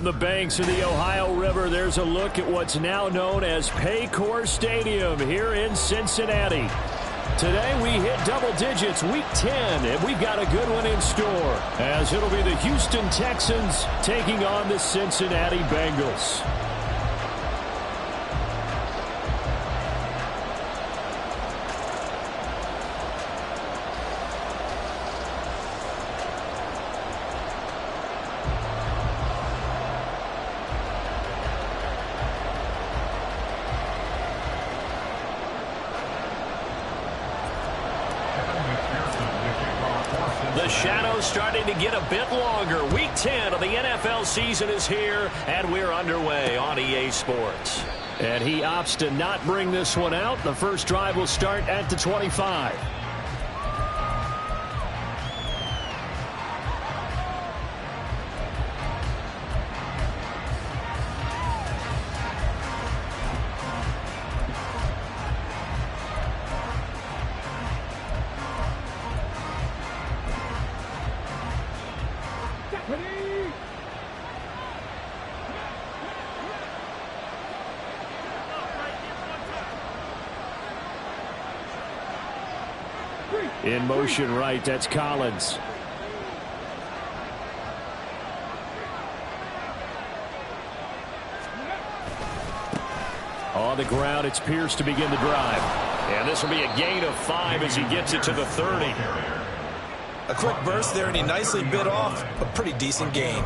From the banks of the Ohio River, there's a look at what's now known as Paycor Stadium here in Cincinnati. Today we hit double digits, week 10, and we've got a good one in store, as it'll be the Houston Texans taking on the Cincinnati Bengals. The shadow's starting to get a bit longer. Week 10 of the NFL season is here, and we're underway on EA Sports. And he opts to not bring this one out. The first drive will start at the 25. In motion right, that's Collins. On the ground, it's Pierce to begin the drive. And this will be a gain of 5 as he gets it to the 30. A quick burst there, and he nicely bit off a pretty decent gain.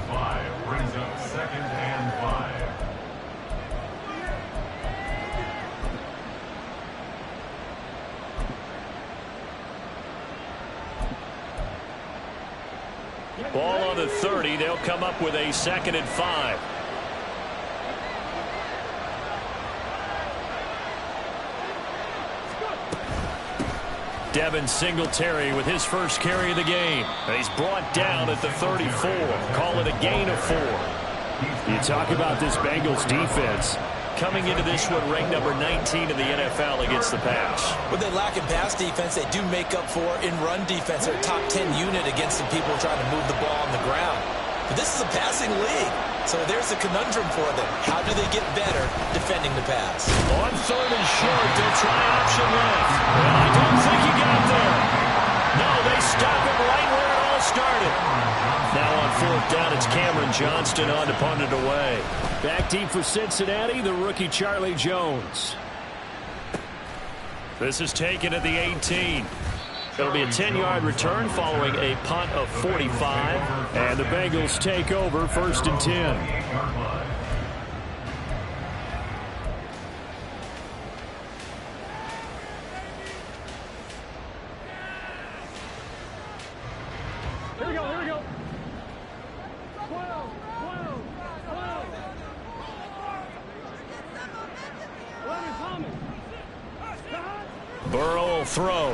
Brings up 2nd and 5. Ball on the 30. They'll come up with a 2nd and 5. Devin Singletary with his first carry of the game. And he's brought down at the 34. Call it a gain of 4. You talk about this Bengals defense. Coming into this one ranked number 19 in the NFL against the pass. What they lack in pass defense, they do make up for in run defense. They're a top 10 unit against the people trying to move the ball on the ground. But this is a passing league, so there's a conundrum for them. How do they get better defending the pass? On 3rd and short, they'll try option left. And I don't think he got there. No, they stop him right where it all started. Now on 4th down, it's Cameron Johnston on to punt it away. Back deep for Cincinnati, the rookie Charlie Jones. This is taken at the 18. It'll be a 10-yard return following a punt of 45. And the Bengals take over 1st and 10. Burrow will throw.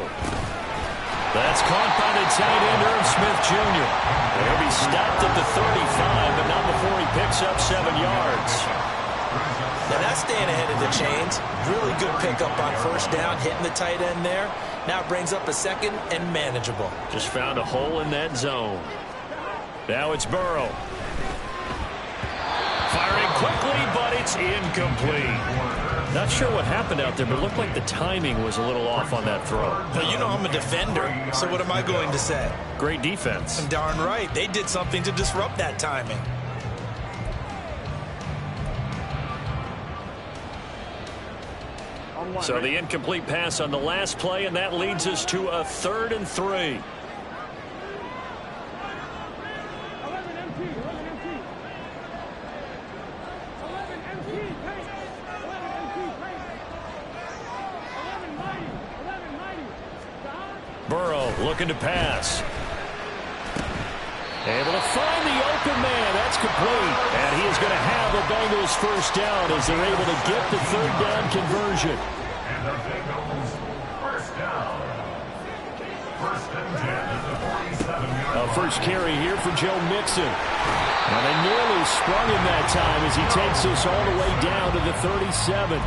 That's caught by the tight end, Irv Smith Jr. And he'll be stopped at the 35, but not before he picks up 7 yards. Now that's staying ahead of the chains. Really good pickup on 1st down, hitting the tight end there. Now brings up a 2nd and manageable. Just found a hole in that zone. Now it's Burrow. Firing quickly, but it's incomplete. Not sure what happened out there, but it looked like the timing was a little off on that throw. Well, you know I'm a defender, so what am I going to say? Great defense. Darn right. They did something to disrupt that timing. So the incomplete pass on the last play, and that leads us to a 3rd and 3. Burrow looking to pass. Able to find the open man. That's complete. And he is going to have the Bengals 1st down as they're able to get the 3rd down conversion. And the Bengals 1st down. 1st and 10 at the 47-yard line. First carry here for Joe Mixon. And they nearly sprung him that time as he takes us all the way down to the 37.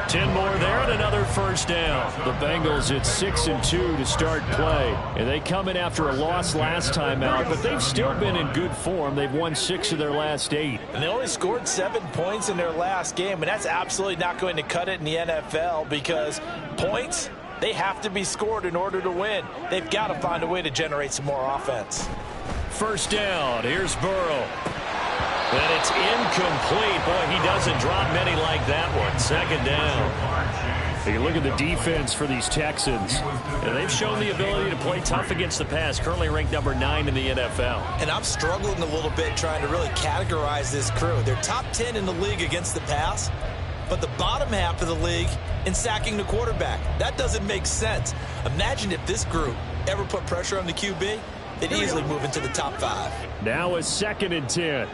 10 more there and another first down. The Bengals at 6-2 to start play. And they come in after a loss last time out, but they've still been in good form. They've won 6 of their last 8. And they only scored 7 points in their last game, and that's absolutely not going to cut it in the NFL because points, they have to be scored in order to win. They've got to find a way to generate some more offense. First down. Here's Burrow. And it's incomplete. Boy, he doesn't drop many like that one. Second down. You look at the defense for these Texans. And they've shown the ability to play tough against the pass. Currently ranked number 9 in the NFL. And I'm struggling a little bit trying to really categorize this crew. They're top 10 in the league against the pass, but the bottom half of the league in sacking the quarterback. That doesn't make sense. Imagine if this group ever put pressure on the QB, they'd easily move into the top 5. Now a 2nd and 10.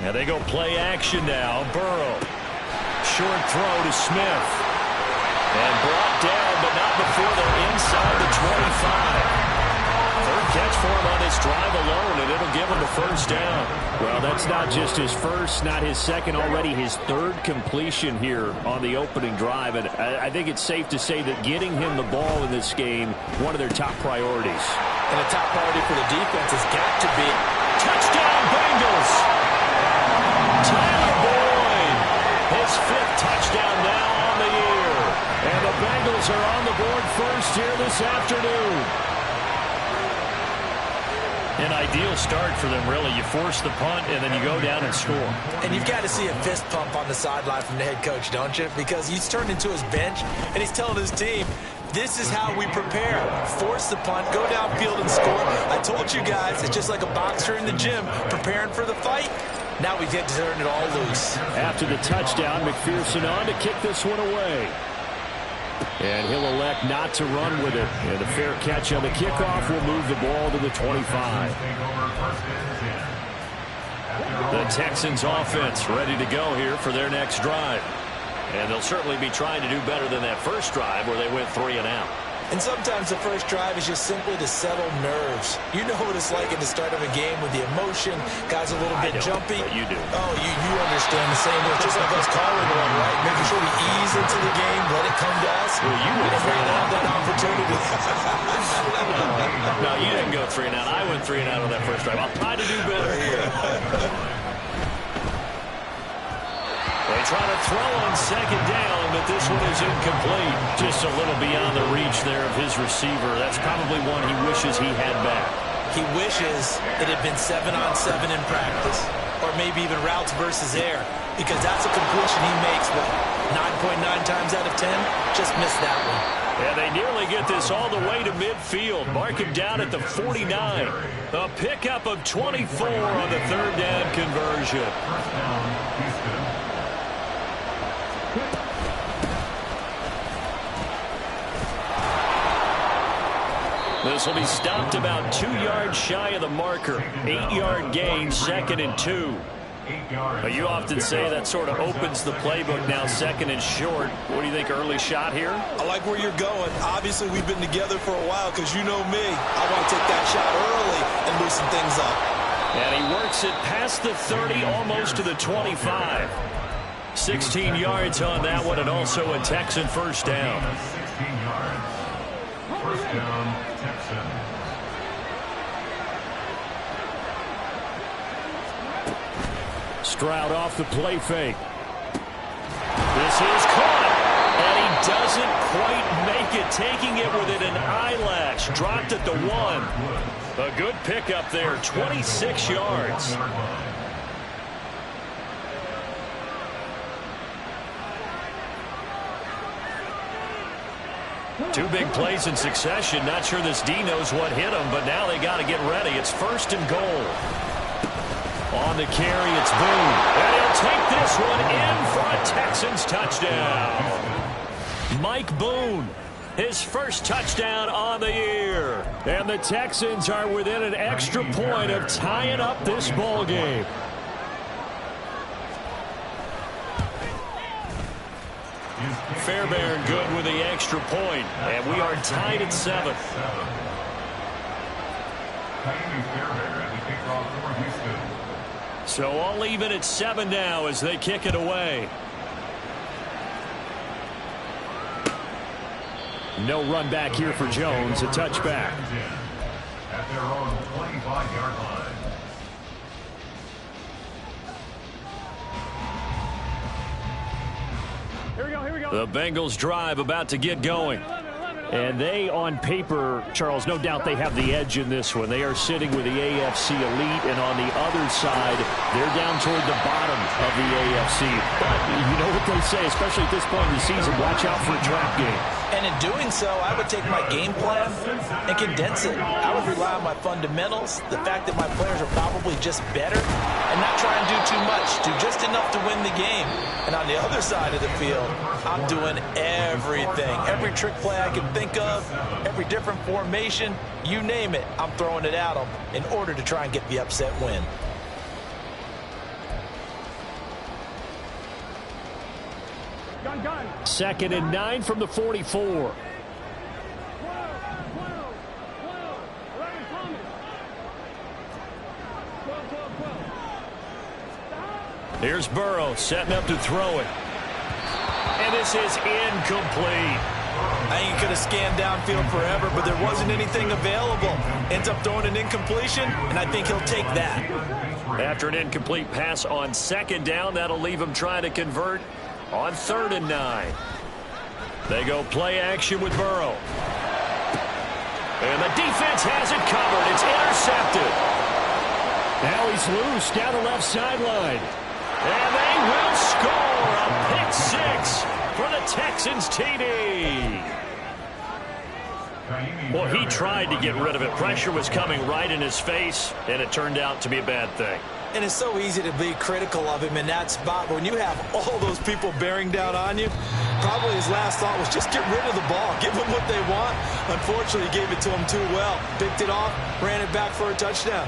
Now they go play action now. Burrow. Short throw to Smith. And brought down, but not before they're inside the 25. Third catch for him on this drive alone, and it'll give him the first down. Well, that's not just his first, not his second, already his 3rd completion here on the opening drive. And I think it's safe to say that getting him the ball in this game, one of their top priorities. And the top priority for the defense has got to be touchdown Bengals. Tyler Boyd, his 5th touchdown now on the year. And the Bengals are on the board first here this afternoon. An ideal start for them, really. You force the punt, and then you go down and score. And you've got to see a fist pump on the sideline from the head coach, don't you? Because he's turned into his bench, and he's telling his team, this is how we prepare. Force the punt, go downfield and score. I told you guys, it's just like a boxer in the gym preparing for the fight. Now we get to turn it all loose. After the touchdown, McPherson on to kick this one away. And he'll elect not to run with it. And a fair catch on the kickoff will move the ball to the 25. The Texans offense ready to go here for their next drive. And they'll certainly be trying to do better than that first drive where they went 3 and out. And sometimes the first drive is just simply to settle nerves. You know what it's like at the start of a game with the emotion. Guys a little bit jumpy. You do. Oh, you understand the same way. It's just like us calling one, right? Making sure we ease into the game, let it come to us. Well, you went 3 and out. That opportunity. No, you didn't go 3 and out. I went 3 and out on that first drive. I'll try to do better here. They try to throw on second down, but this one is incomplete. Just a little beyond the reach there of his receiver. That's probably one he wishes he had back. He wishes it had been 7-on-7 in practice, or maybe even routes versus air, because that's a completion he makes, what, 9.9 times out of 10? Just missed that one. And they nearly get this all the way to midfield. Mark him down at the 49. A pickup of 24 on the 3rd down conversion. This will be stopped about 2 yards shy of the marker. 8-yard gain, 2nd and 2. You often say that sort of opens the playbook now, 2nd and short. What do you think, early shot here? I like where you're going. Obviously, we've been together for a while because you know me. I want to take that shot early and loosen things up. And he works it past the 30, almost to the 25. 16 yards on that one, and also a Texan first down. 16 yards. First down, Texan. Stroud off the play fake. This is caught. And he doesn't quite make it, taking it within an eyelash. Dropped at the 1. A good pickup there, 26 yards. Two big plays in succession. Not sure this D knows what hit him, but now they got to get ready. It's 1st and goal. On the carry, it's Boone. And he'll take this one in for a Texans touchdown. Mike Boone, his first touchdown on the year. And the Texans are within an extra point of tying up this ball game. Fairbairn good with the extra point, and we are tied at 7. So all even at 7 now as they kick it away. No run back here for Jones. A touchback. At their own 25-yard line. Here we go. The Bengals drive about to get going. And they, on paper, Charles, no doubt they have the edge in this one. They are sitting with the AFC elite, and on the other side, they're down toward the bottom of the AFC. But you know what they say, especially at this point in the season, watch out for a trap game. And in doing so, I would take my game plan and condense it. I would rely on my fundamentals, the fact that my players are probably just better, and not try and do too much, do just enough to win the game. And on the other side of the field, I'm doing everything. Every trick play I can think of, every different formation, you name it, I'm throwing it at them in order to try and get the upset win. Second and 9 from the 44. Here's Burrow setting up to throw it. And this is incomplete. I ain't could have scanned downfield forever, but there wasn't anything available. Ends up throwing an incompletion, and I think he'll take that. After an incomplete pass on second down, that'll leave him trying to convert on 3rd and 9. They go play action with Burrow. And the defense has it covered. It's intercepted. Now he's loose down the left sideline. And they will score a pick 6 for the Texans TD. Well, he tried to get rid of it. Pressure was coming right in his face, and it turned out to be a bad thing. And it's so easy to be critical of him in that spot. But when you have all those people bearing down on you, probably his last thought was just get rid of the ball. Give them what they want. Unfortunately, he gave it to them too well. Picked it off, ran it back for a touchdown.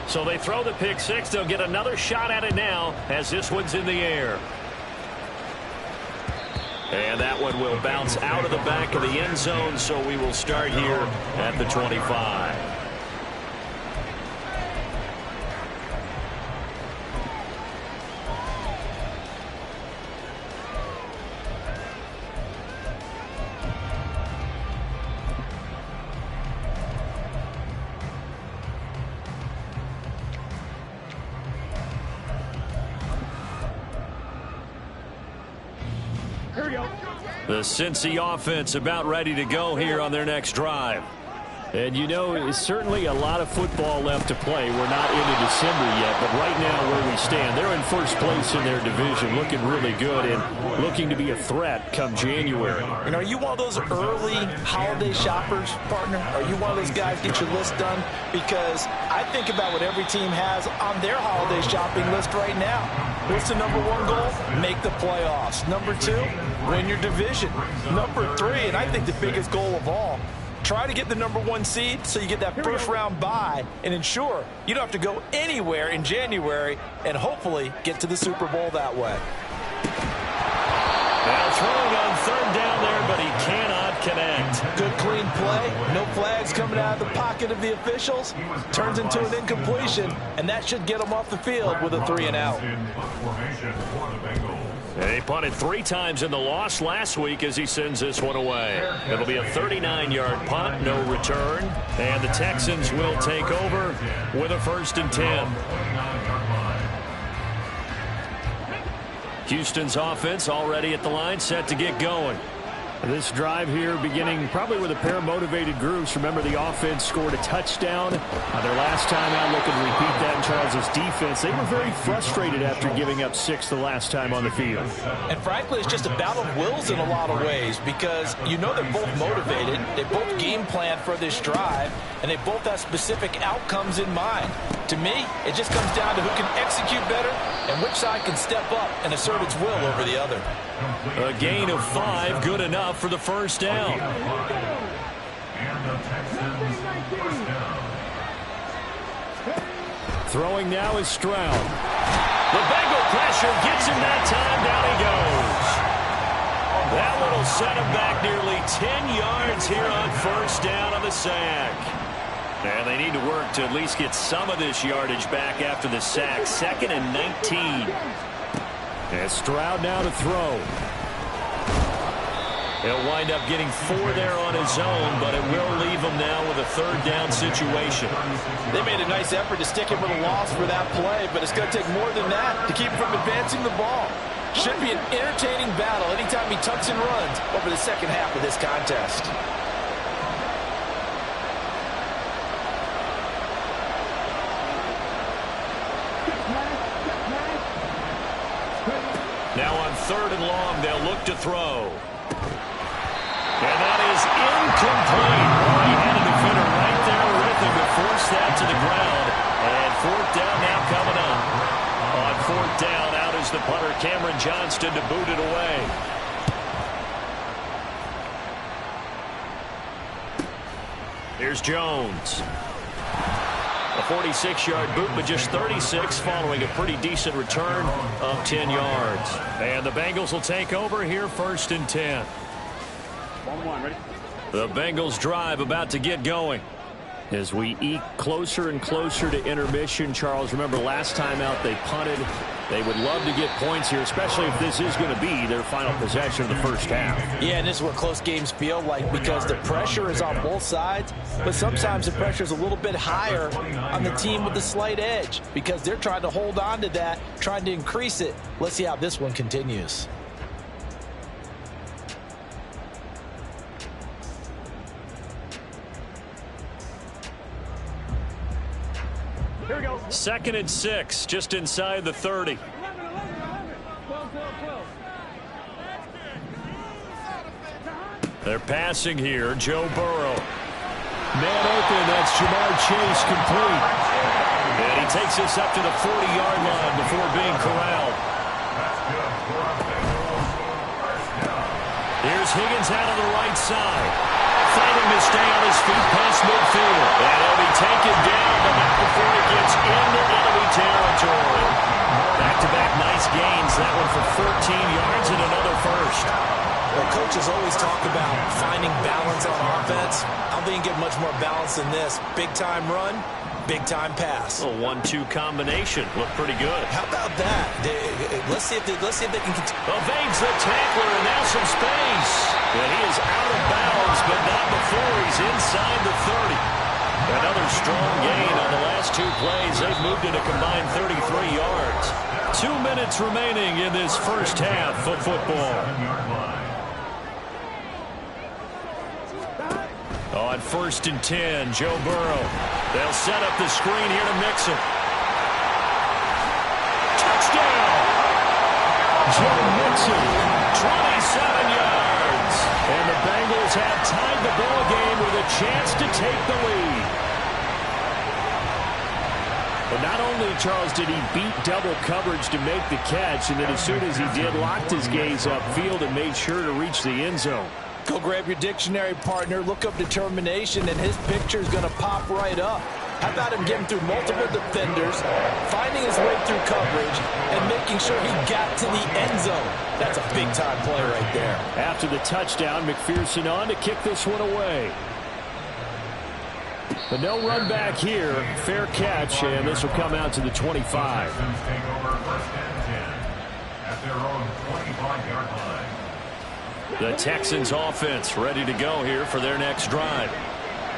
So they throw the pick 6. They'll get another shot at it now as this one's in the air. And that one will bounce out of the back of the end zone, so we will start here at the 25. The Cincy offense about ready to go here on their next drive. And you know, it's certainly a lot of football left to play. We're not into December yet, but right now where we stand, they're in first place in their division, looking really good and looking to be a threat come January. And are you one of those early holiday shoppers, partner? Are you one of those guys get your list done? Because I think about what every team has on their holiday shopping list right now. What's the number 1 goal? Make the playoffs. Number 2, win your division. Number 3, and I think the biggest goal of all, try to get the number 1 seed so you get that first round bye and ensure you don't have to go anywhere in January and hopefully get to the Super Bowl that way. Now throwing on 3rd down there, but he cannot connect. Good clean play. No flags coming out of the pocket of the officials. Turns into an incompletion, and that should get him off the field with a 3 and out. He punted 3 times in the loss last week as he sends this one away. It'll be a 39-yard punt, no return. And the Texans will take over with a 1st and 10. Houston's offense already at the line, set to get going. This drive here beginning probably with a pair of motivated groups. Remember, the offense scored a touchdown. Their last time out, looking to repeat that in Charles's defense. They were very frustrated after giving up 6 the last time on the field. And frankly, it's just a battle of wills in a lot of ways because you know they're both motivated. They both game plan for this drive, and they both have specific outcomes in mind. To me, it just comes down to who can execute better and which side can step up and assert its will over the other. A gain of 5, good enough for the 1st down. Throwing now is Stroud. The Bengal pressure gets him that time. Down he goes. That one will set him back nearly 10 yards here on 1st down on the sack. And they need to work to at least get some of this yardage back after the sack. 2nd and 19. And Stroud now to throw. He'll wind up getting 4 there on his own, but it will leave him now with a 3rd down situation. They made a nice effort to stick him with a loss for that play, but it's going to take more than that to keep him from advancing the ball. Should be an entertaining battle anytime he tucks and runs over the second half of this contest. Now on 3rd and long, they'll look to throw. And that is incomplete. Oh, he had a defender right there with him to force that to the ground. And 4th down now coming up. On 4th down, out is the punter, Cameron Johnston, to boot it away. Here's Jones. A 46-yard boot, but just 36 following a pretty decent return of 10 yards. And the Bengals will take over here 1st and 10. 1-1, ready? The Bengals drive about to get going. As we eke closer and closer to intermission, Charles, remember last time out they punted. They would love to get points here, especially if this is going to be their final possession of the first half. Yeah, and this is what close games feel like because the pressure is on both sides, but sometimes the pressure is a little bit higher on the team with the slight edge because they're trying to hold on to that, trying to increase it. Let's see how this one continues. Here we go. 2nd and 6, just inside the 30. They're passing here. Joe Burrow. Man open. That's Jamar Chase complete. And he takes this up to the 40-yard line before being corralled. Here's Higgins out on the right side. Fighting to stay on his feet past midfield. And he'll be taken down, but not before he gets into enemy territory. Back-to-back nice gains. That one for 14 yards and another first. Well, coaches always talk about finding balance on offense. I don't think you get much more balance than this. Big-time run, big-time pass. A 1-2 combination. Looked pretty good. How about that? Let's see if they can continue. Evades the tackler, and now some space. And he is out of bounds, but not before he's inside the 30. Another strong gain on the last 2 plays. They've moved it a combined 33 yards. 2 minutes remaining in this first half of football. On 1st and 10, Joe Burrow. They'll set up the screen here to Mixon. Touchdown! Joe Mixon, 27 yards. And the Bengals have tied the ball game with a chance to take the lead. But not only, Charles, did he beat double coverage to make the catch, and then as soon as he did, locked his gaze upfield and made sure to reach the end zone. Go grab your dictionary, partner. Look up determination, and his picture is going to pop right up. How about him getting through multiple defenders, finding his way through coverage, and making sure he got to the end zone? That's a big-time play right there. After the touchdown, McPherson on to kick this one away. But no run back here. Fair catch, and this will come out to the 25. Take over 1st and 10 at their own 25-yard line. The Texans offense ready to go here for their next drive.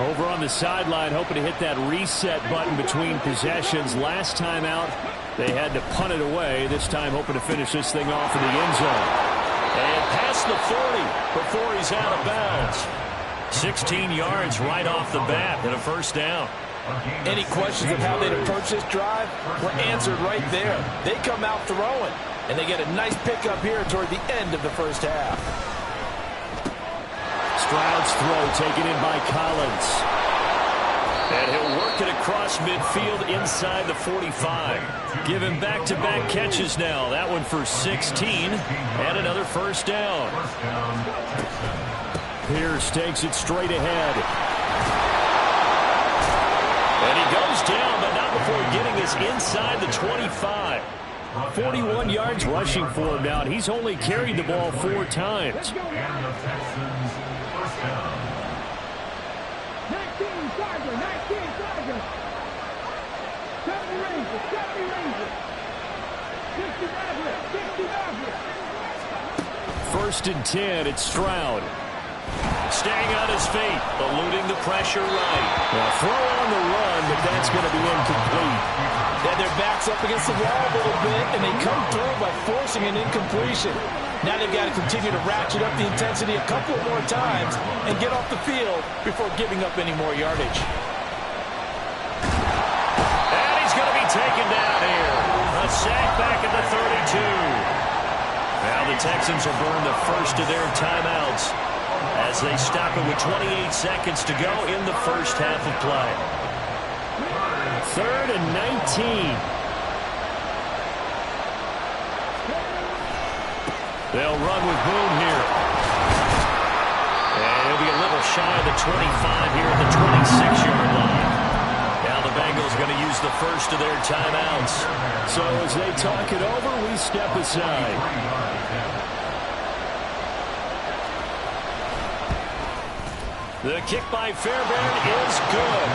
Over on the sideline, hoping to hit that reset button between possessions. Last time out, they had to punt it away. This time hoping to finish this thing off in the end zone. And past the 40 before he's out of bounds. 16 yards right off the bat and a first down. Any questions of how they'd approach this drive were answered right there. They come out throwing, and they get a nice pickup here toward the end of the first half. Stroud's throw taken in by Collins. And he'll work it across midfield inside the 45. Give him back-to-back catches now. That one for 16 and another first down. Pierce takes it straight ahead. And he goes down, but not before getting this inside the 25. 41 yards rushing for him now, and he's only carried the ball 4 times. First and 10, it's Stroud. Staying on his feet, eluding the pressure right. Now throw on the run, but that's going to be incomplete. Yeah, their back's up against the wall a little bit, and they come through by forcing an incompletion. Now they've got to continue to ratchet up the intensity a couple more times and get off the field before giving up any more yardage. And he's going to be taken down here. A sack back at the 32. Now the Texans will burn the first of their timeouts as they stop it with 28 seconds to go in the first half of play. 3rd and 19. They'll run with Boone here. And he'll be a little shy of the 25 here at the 26-yard line. Now the Bengals going to use the first of their timeouts. So as they talk it over, we step aside. The kick by Fairbairn is good.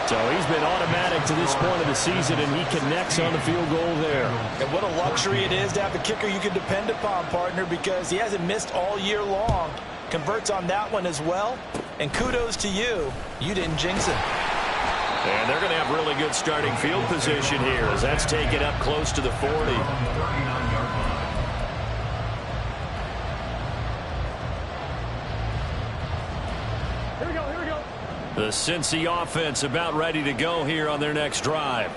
So he's been automatic to this point of the season, and he connects on the field goal there. And what a luxury it is to have a kicker you can depend upon, partner, because he hasn't missed all year long. Converts on that one as well. And kudos to you. You didn't jinx him. And they're going to have really good starting field position here as that's taken up close to the 40. The Cincy offense about ready to go here on their next drive.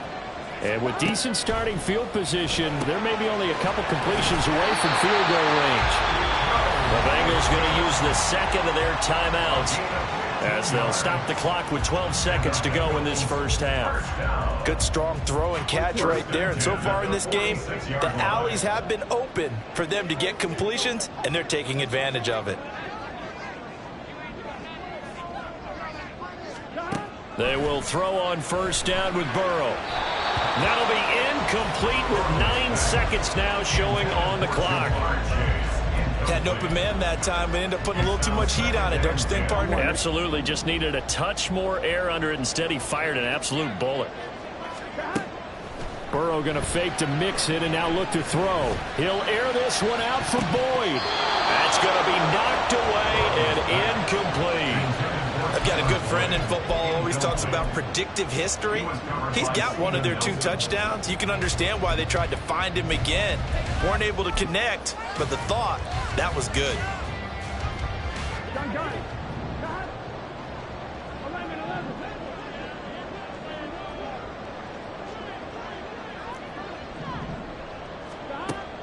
And with decent starting field position, there may be only a couple completions away from field goal range. The Bengals going to use the second of their timeouts as they'll stop the clock with 12 seconds to go in this first half. Good strong throw and catch right there. And so far in this game, the alleys have been open for them to get completions, and they're taking advantage of it. They will throw on first down with Burrow. That'll be incomplete with 9 seconds now showing on the clock. Had an open man that time, but ended up putting a little too much heat on it, don't you think, partner? Absolutely. Just needed a touch more air under it. Instead, he fired an absolute bullet. Burrow going to fake to mix it and now look to throw. He'll air this one out for Boyd. That's going to be knocked away and incomplete. I've got a good friend in football who always talks about predictive history. He's got one of their 2 touchdowns. You can understand why they tried to find him again. Weren't able to connect, but the thought, that was good.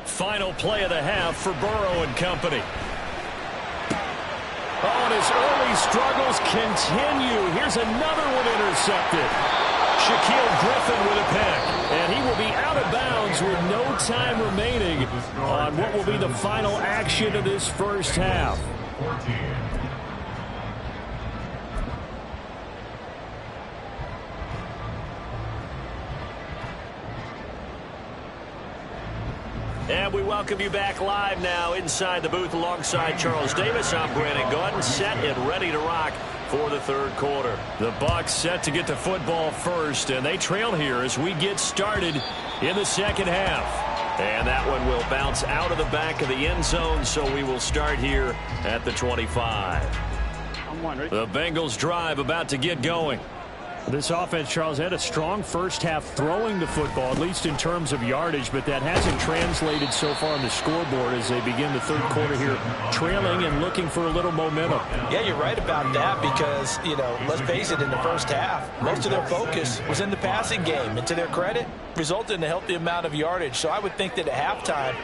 Final play of the half for Burrow and company. Oh, and his early struggles continue. Here's another one intercepted. Shaquille Griffin with a pick. And he will be out of bounds with no time remaining on what will be the final action of this first half. 14. And we welcome you back live now inside the booth alongside Charles Davis. I'm Brandon Gordon, set and ready to rock for the third quarter. The Bucs set to get the football first, and they trail here as we get started in the second half. And that one will bounce out of the back of the end zone, so we will start here at the 25. The Bengals drive about to get going. This offense, Charles, had a strong first half throwing the football, at least in terms of yardage, but that hasn't translated so far on the scoreboard as they begin the third quarter here, trailing and looking for a little momentum. Yeah, you're right about that because, you know, let's face it, in the first half, most of their focus was in the passing game, and to their credit, resulted in a healthy amount of yardage. So I would think that at halftime,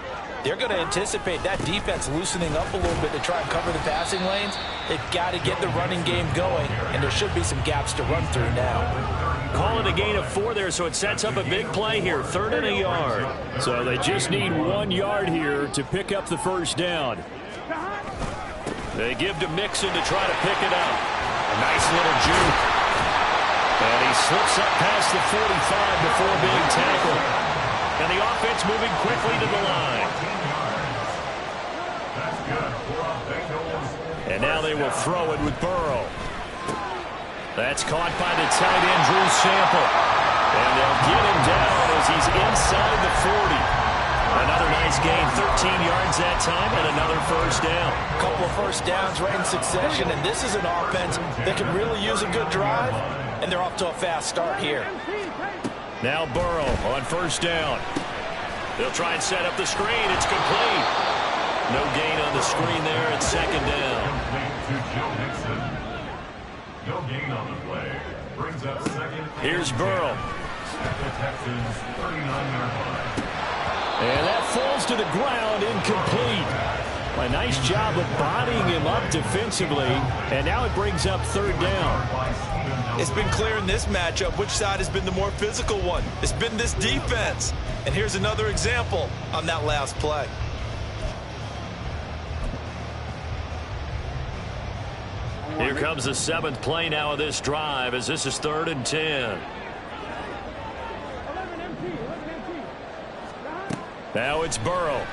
they're going to anticipate that defense loosening up a little bit to try and cover the passing lanes. They've got to get the running game going, and there should be some gaps to run through now. Call it a gain of 4 there, so it sets up a big play here, 3rd and a yard. So they just need 1 yard here to pick up the first down. They give to Mixon to try to pick it up. A nice little juke. And he slips up past the 45 before being tackled. And the offense moving quickly to the line. And now they will throw it with Burrow. That's caught by the tight end, Drew Sample. And they'll get him down as he's inside the 40. Another nice gain, 13 yards that time, and another first down. A couple of first downs right in succession, and this is an offense that can really use a good drive, and they're off to a fast start here. Now Burrow on first down. They'll try and set up the screen. It's complete. No gain on the screen there. It's second down. No gain on the play. Brings up second. Here's Burrow. At the Texans' 39-yard line. And that falls to the ground, incomplete. A nice job of bodying him up defensively, and now it brings up third down. It's been clear in this matchup which side has been the more physical one. It's been this defense. And here's another example on that last play. Here comes the seventh play now of this drive as this is 3rd and 10. Now it's Burrow.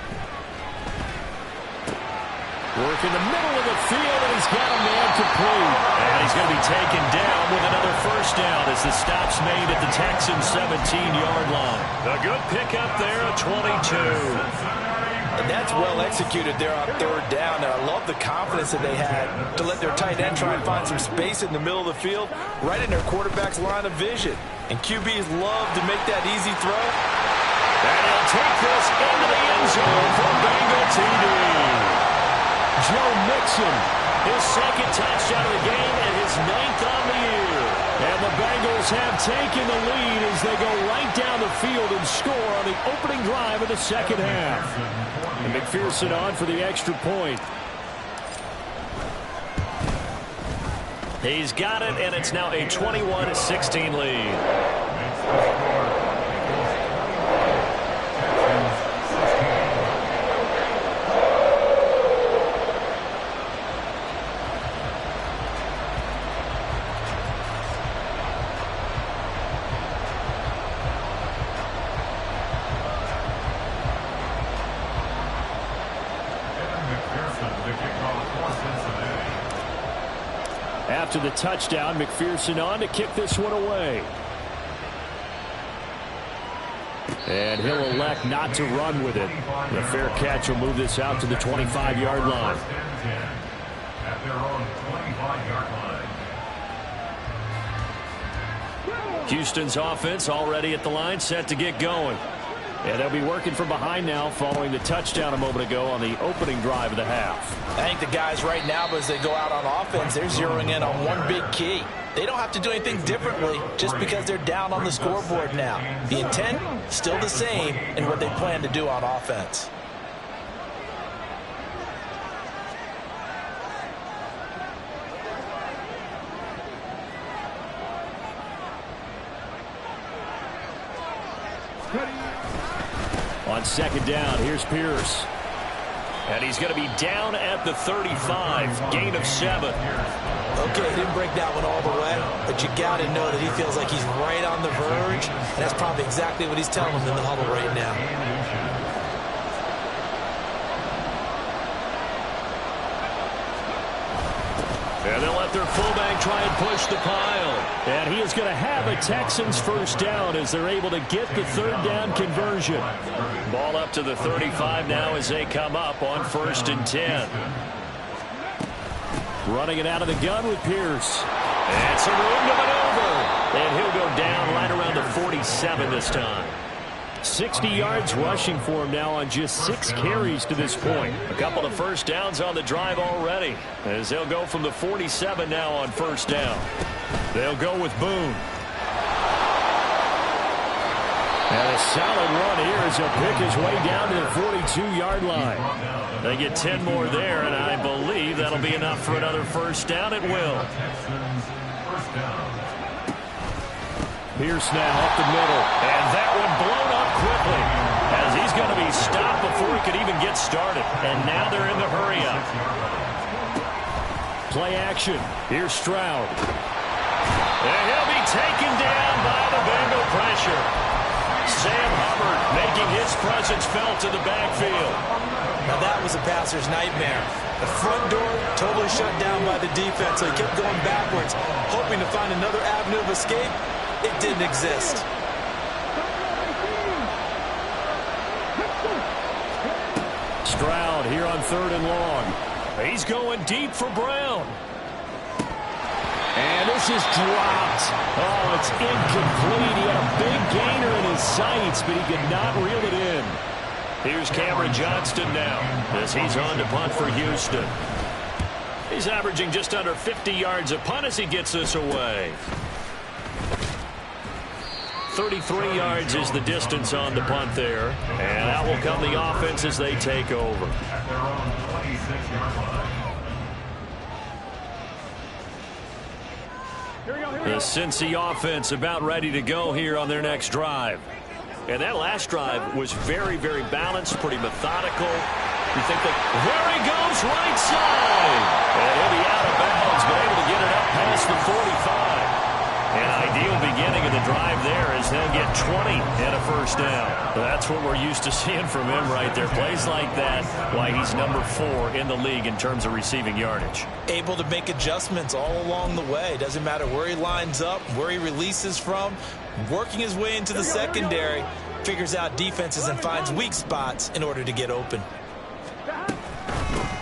Work in the middle of the field, and he's got a man complete. And he's going to be taken down with another first down as the stop's made at the Texans' 17-yard line. A good pickup there at 22. And that's well executed there on third down. And I love the confidence that they had to let their tight end try and find some space in the middle of the field, right in their quarterback's line of vision. And QBs love to make that easy throw. And he'll take this into the end zone for Bengal TD. Joe Mixon, his second touchdown of the game and his 9th on the year. And the Bengals have taken the lead as they go right down the field and score on the opening drive of the second half. And McPherson on for the extra point. He's got it, and it's now a 21-16 lead. After the touchdown, McPherson on to kick this one away. And he'll elect not to run with it. The fair catch will move this out to the 25-yard line. At their own 25-yard line. Houston's offense already at the line, set to get going. And they'll be working from behind now following the touchdown a moment ago on the opening drive of the half. I think the guys right now, as they go out on offense, they're zeroing in on one big key. They don't have to do anything differently just because they're down on the scoreboard now. The intent, still the same in what they plan to do on offense. On second down, here's Pierce. And he's going to be down at the 35, gain of 7. Okay, didn't break that one all the way, but you got to know that he feels like he's right on the verge, and that's probably exactly what he's telling them in the huddle right now. And they'll let their fullback try and push the pile. And he is going to have a Texans first down as they're able to get the third down conversion. Ball up to the 35 now as they come up on 1st and 10. Running it out of the gun with Pierce. And some room to maneuver. And he'll go down right around the 47 this time. 60 yards rushing for him now on just 6 carries to this point. A couple of first downs on the drive already as they'll go from the 47 now on 1st down. They'll go with Boone. And a solid run here as he'll pick his way down to the 42-yard line. They get 10 more there, and I believe that'll be enough for another first down. It will. Pierce now up the middle, and that one blown up quickly as he's going to be stopped before he could even get started. And now they're in the hurry-up. Play action. Here's Stroud. And he'll be taken down by the Bengal pressure. Sam Hubbard making his presence felt in the backfield. Now that was a passer's nightmare. The front door totally shut down by the defense, so he kept going backwards, hoping to find another avenue of escape. It didn't exist. here on 3rd and long. He's going deep for Brown. And this is dropped. Oh, it's incomplete. He had a big gainer in his sights, but he could not reel it in. Here's Cameron Johnston now as he's on to punt for Houston. He's averaging just under 50 yards a punt as he gets this away. 33 yards is the distance on the punt there. And out will come the offense as they take over. At their own 26-yard line. The Cincy offense about ready to go here on their next drive. And that last drive was very, very balanced, pretty methodical. You think that there he goes, right side. And he'll be out of bounds, but able to get it up past the 45. An ideal beginning of the drive there as they'll get 20 and a first down. That's what we're used to seeing from him right there. Plays like that, why he's number 4 in the league in terms of receiving yardage. Able to make adjustments all along the way. Doesn't matter where he lines up, where he releases from. Working his way into the secondary, figures out defenses and finds weak spots in order to get open.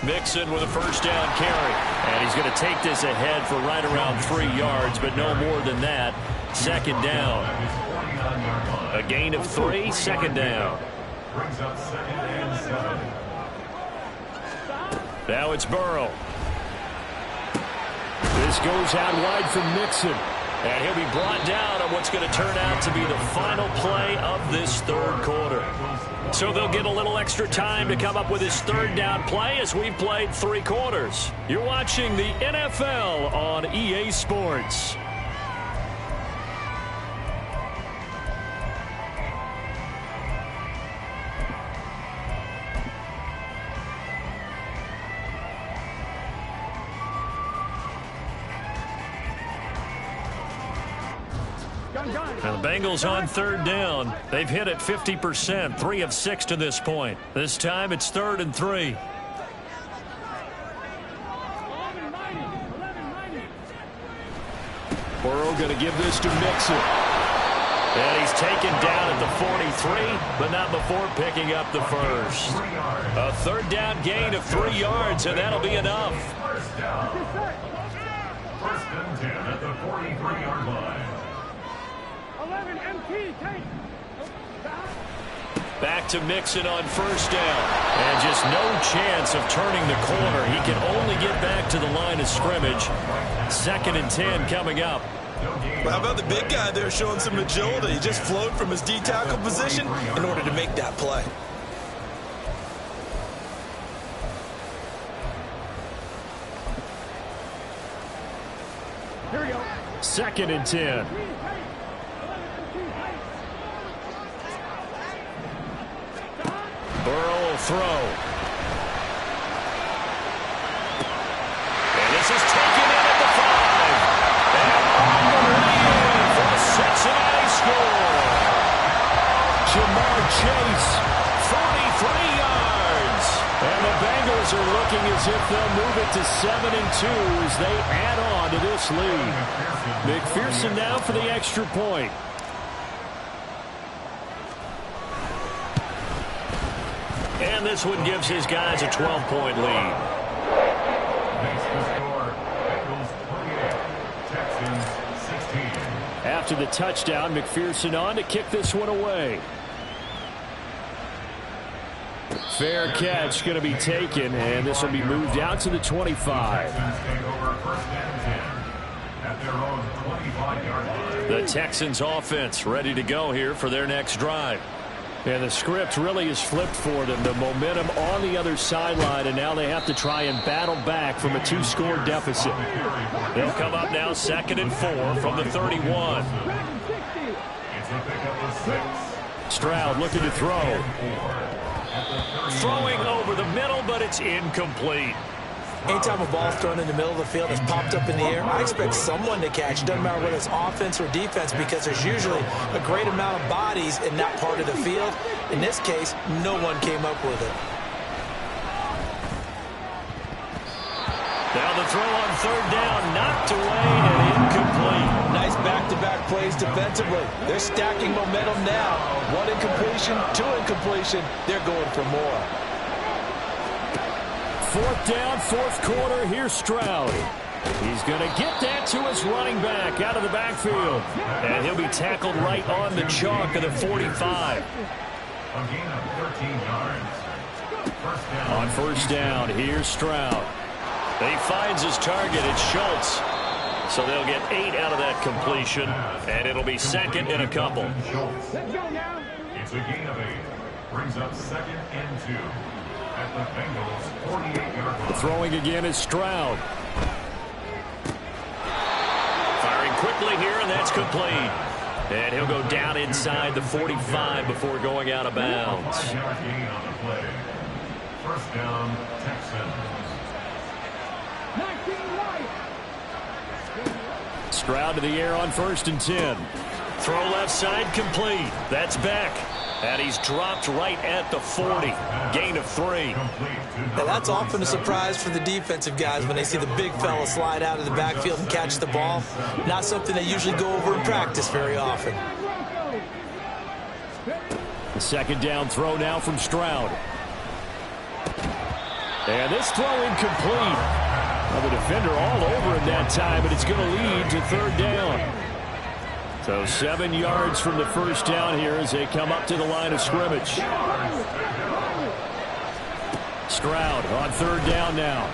Mixon with a first down carry. And he's going to take this ahead for right around 3 yards, but no more than that. Second down. A gain of 3, second down. Brings up 2nd and 7. Now it's Burrow. This goes out wide from Mixon. And he'll be brought down on what's going to turn out to be the final play of this 3rd quarter. So they'll get a little extra time to come up with his 3rd down play as we've played 3 quarters. You're watching the NFL on EA Sports. Now the Bengals on 3rd down. They've hit it 50%, 3 of 6 to this point. This time it's 3rd and 3. Burrow going to give this to Mixon. And he's taken down at the 43, but not before picking up the first. A 3rd down gain of 3 yards, and that'll be enough. First down. 1st and 10 at the 43-yard line. Back to Mixon on first down. And just no chance of turning the corner. He can only get back to the line of scrimmage. 2nd and 10 coming up. Well, how about the big guy there showing some agility? He just flowed from his D-tackle position in order to make that play. Here we go. 2nd and 10. Burrow will throw. And this is taken in at the 5. And on the way in for a Cincinnati score. Jamar Chase, 43 yards. And the Bengals are looking as if they'll move it to 7-2 as they add on to this lead. McPherson now for the extra point. And this one gives his guys a 12-point lead. Makes the score. Bengals 28, Texans 16. After the touchdown, McPherson on to kick this one away. Fair catch going to be taken, and this will be moved out to the 25. Texans take over 1st and 10 at their own 25-yard line. The Texans offense ready to go here for their next drive. And the script really is flipped for them. The momentum on the other sideline, and now they have to try and battle back from a 2-score deficit. They'll come up now 2nd and 4 from the 31. It's a pickup of 6. Stroud looking to throw. Throwing over the middle, but it's incomplete. Anytime a ball's thrown in the middle of the field that's popped up in the air, I expect someone to catch. Doesn't matter whether it's offense or defense, because there's usually a great amount of bodies in that part of the field. In this case, no one came up with it. Now the throw on 3rd down, knocked away and incomplete. Nice back-to-back plays defensively. They're stacking momentum now. 1 incompletion, 2 incompletion. They're going for more. 4th down, 4th quarter. Here's Stroud. He's going to get that to his running back out of the backfield. And he'll be tackled right on the chalk of the 45. A gain of 13 yards. First down. On 1st down, here's Stroud. He finds his target. It's Schultz. So they'll get 8 out of that completion, and it'll be 2nd and a couple. It's a gain of 8. Brings up 2nd and 2 at the Bengals' 48-yard line. Throwing again is Stroud. Firing quickly here, and that's complete. And he'll go down inside the 45 before going out of bounds. 5-yard gain on the play. First down, Texans. Stroud to the air on 1st and 10. Throw left side complete. That's Beck. And he's dropped right at the 40. Gain of 3. Now that's often a surprise for the defensive guys when they see the big fella slide out of the backfield and catch the ball. Not something they usually go over in practice very often. The 2nd down throw now from Stroud. And this throw incomplete. Well, the defender all over him that time, but it's going to lead to 3rd down. So 7 yards from the 1st down here as they come up to the line of scrimmage. Stroud on 3rd down now.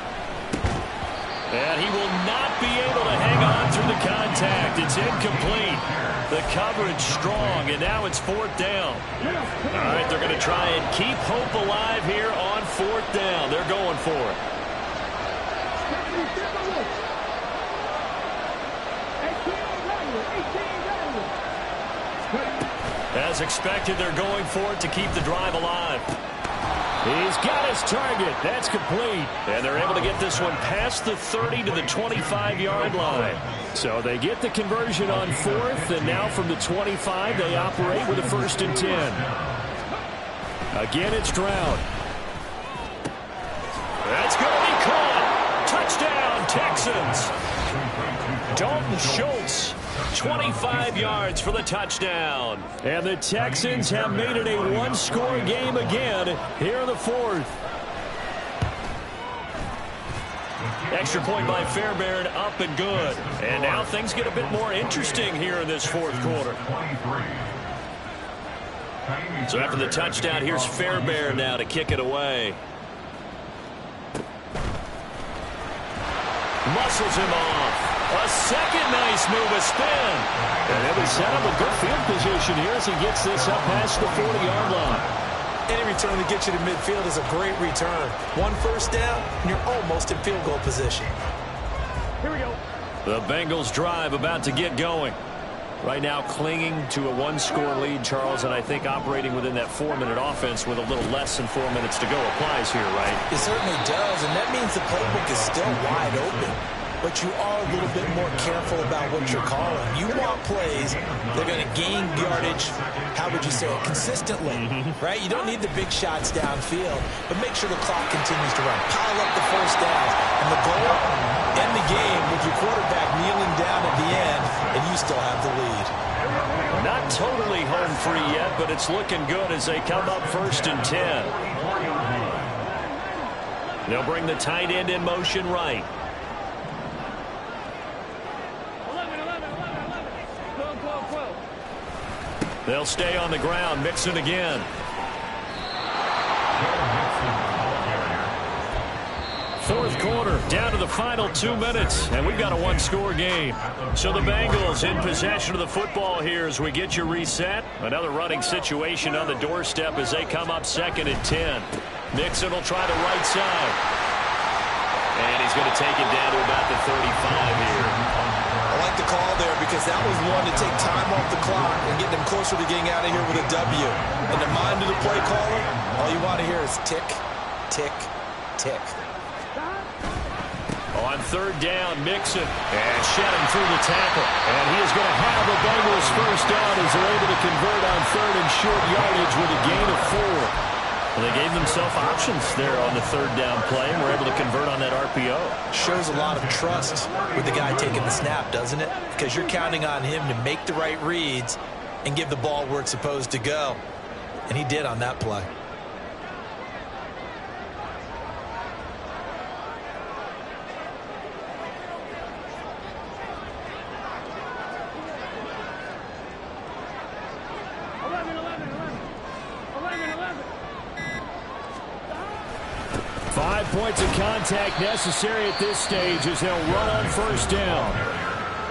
And he will not be able to hang on through the contact. It's incomplete. The coverage strong, and now it's 4th down. All right, they're going to try and keep hope alive here on 4th down. They're going for it. As expected, they're going for it to keep the drive alive. He's got his target. That's complete. And they're able to get this one past the 30 to the 25-yard line. So they get the conversion on 4th, and now from the 25, they operate with a 1st and 10. Again, it's Stroud. That's going to be caught. Touchdown, Texans. Dalton Schultz, 25 yards for the touchdown. And the Texans have made it a one-score game again here in the 4th. Extra point by Fairbairn, up and good. And now things get a bit more interesting here in this 4th quarter. So after the touchdown, here's Fairbairn now to kick it away. Muscles him off. A second nice move, a spin. And it was set up a good field position here as he gets this up past the 40-yard line. Any return that gets you to midfield is a great return. 1 first down, and you're almost in field goal position. Here we go. The Bengals drive about to get going. Right now clinging to a one-score lead, Charles, and I think operating within that 4-minute offense with a little less than 4 minutes to go applies here, right? It certainly does, and that means the playbook is still wide open. But you are a little bit more careful about what you're calling. You want plays that are going to gain yardage, how would you say it, consistently, right? You don't need the big shots downfield, but make sure the clock continues to run. Pile up the first downs. And the goal, end the game with your quarterback kneeling down at the end, and you still have the lead. Not totally home free yet, but it's looking good as they come up 1st and 10. They'll bring the tight end in motion right. They'll stay on the ground. Mixon again. 4th quarter, down to the final 2 minutes, and we've got a one-score game. So the Bengals in possession of the football here as we get you reset. Another running situation on the doorstep as they come up 2nd and 10. Mixon will try the right side. And he's going to take it down to about the 35 here. I like the call there because that was one to take time off the clock and get them closer to getting out of here with a W. In the mind of the play caller, all you want to hear is tick, tick, tick. On 3rd down, Mixon, and shedding through the tackle. And he is going to have the Bengals 1st down as they're able to convert on 3rd and short yardage with a gain of 4. Well, they gave themselves options there on the 3rd down play and were able to convert on that RPO. Shows a lot of trust with the guy taking the snap, doesn't it? Because you're counting on him to make the right reads and give the ball where it's supposed to go. And he did on that play. 5 points of contact necessary at this stage as they'll run on first down.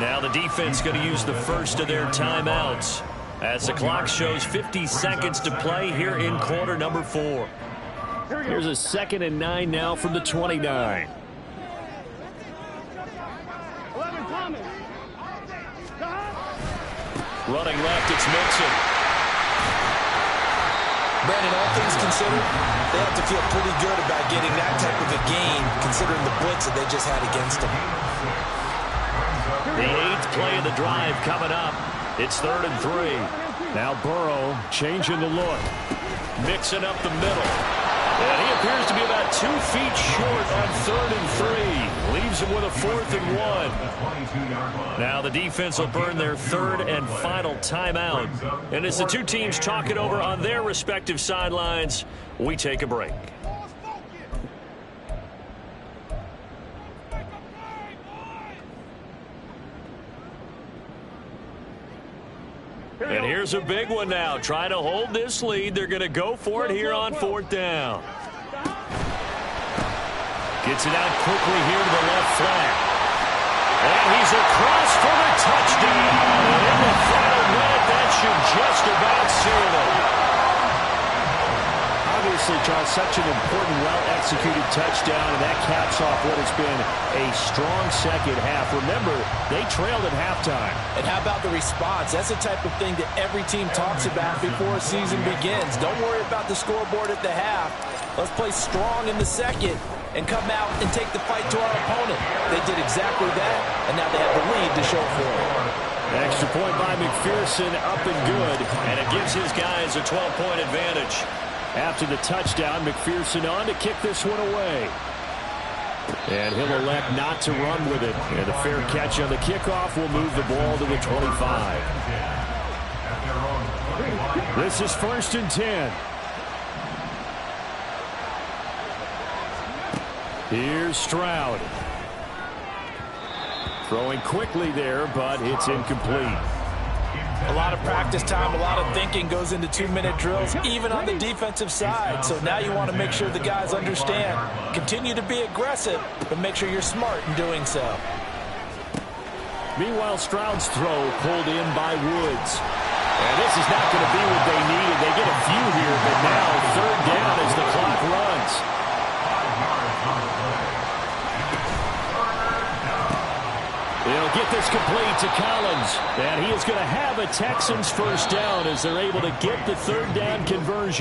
Now the defense going to use the first of their timeouts as the clock shows 50 seconds to play here in quarter number 4. Here's a 2nd and 9 now from the 29. Running left, it's Mixon. Brandon, all things considered, they have to feel pretty good about getting that type of a gain considering the blitz that they just had against them. The 8th play of the drive coming up. It's 3rd and 3. Now Burrow changing the look. Mixing up the middle. And he appears to be about 2 feet short on 3rd and 3. Leaves him with a 4th and 1. Now the defense will burn their 3rd and final timeout. And as the two teams talk it over on their respective sidelines, we take a break. And here's a big one now. Trying to hold this lead. They're going to go for it here on 4th down. Gets it out quickly here to the left flank. And he's across for the touchdown. And in the final minute, that should just about seal it. Obviously, Charles, such an important, well-executed touchdown, and that caps off what has been a strong second half. Remember, they trailed at halftime. And how about the response? That's the type of thing that every team talks about before a season begins. Don't worry about the scoreboard at the half. Let's play strong in the second and come out and take the fight to our opponent. They did exactly that, and now they have the lead to show for it. Extra point by McPherson, up and good, and it gives his guys a 12-point advantage. After the touchdown, McPherson on to kick this one away. And he'll elect not to run with it. And a fair catch on the kickoff will move the ball to the 25. This is 1st and 10. Here's Stroud. Throwing quickly there, but it's incomplete. A lot of practice time, a lot of thinking goes into 2-minute drills, even on the defensive side. So now you want to make sure the guys understand. Continue to be aggressive, but make sure you're smart in doing so. Meanwhile, Stroud's throw pulled in by Woods. And this is not going to be what they needed. They get a few here, but now 3rd down as the clock runs. They'll get this complete to Collins. And he is going to have a Texans first down as they're able to get the 3rd down conversion.